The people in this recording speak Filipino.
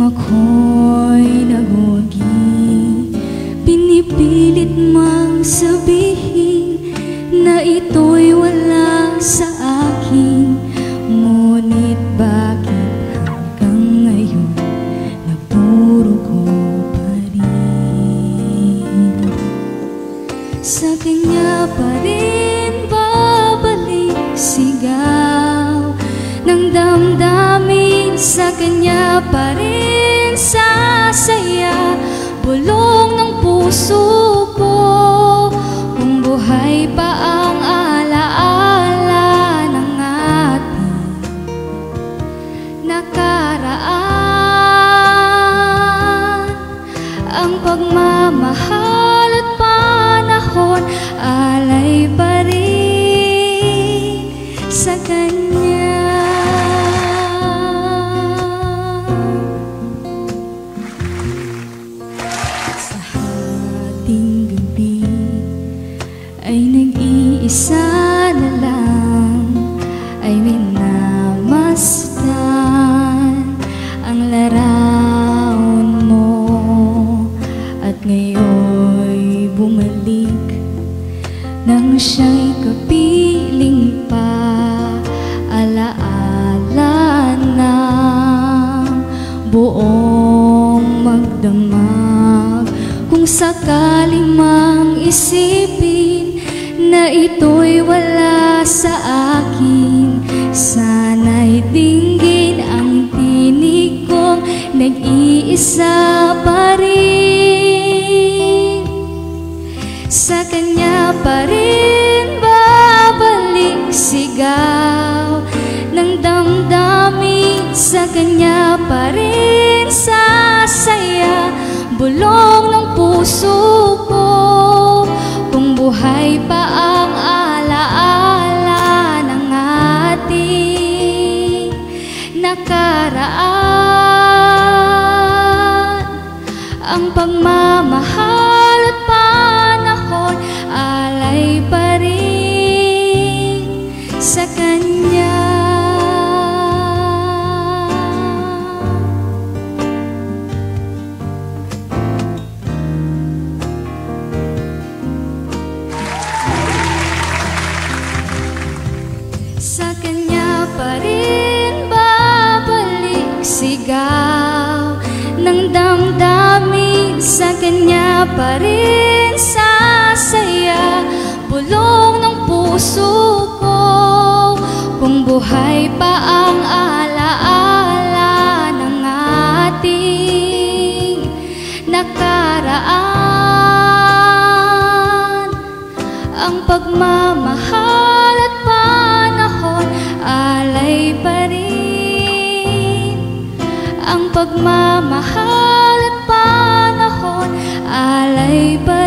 ako'y nagwagi, pinipilit mang sabihin na ito'y wala sa akin. Ngunit bakit hanggang ngayon napuro ko pa rin? Sa kanya pa rin babalik sigaw ng damdamin, sa kanya pa rin sasaya bulong ng puso ko. Kung buhay pa ang alaala ng ating nakaraan, ang pagmamahal at panahon alay pa rin sa kanya. Sa ating gabi ay nag-iisa na lang, ay minamasdan ang larawan mo, at ngayon'y bumalik nang siya'y kapiling pa. Alaala ng buong magdamag, kung sakali mang isipin na ito'y wala sa akin, sana'y dinggin ang tinig kong nag-iisa pa rin. Sa kanya pa rin babalik sigaw ng damdamin, sa kanya pa rin sasaya bulong ng puso ko. Kung buhay pa ang alaala ng ating nakaraan, ang pagmamahal at panahon alay pa rin sa kanya. Sa kanya pa rin babalik sigaw ng damdamin, sa kanya pa rin sasaya bulong ng puso ko. Kung buhay pa ang alaala ng ating nakaraan, ang pagmamahal at panahon alay pa rin, ang pagmamahal at panahon alay pa rin.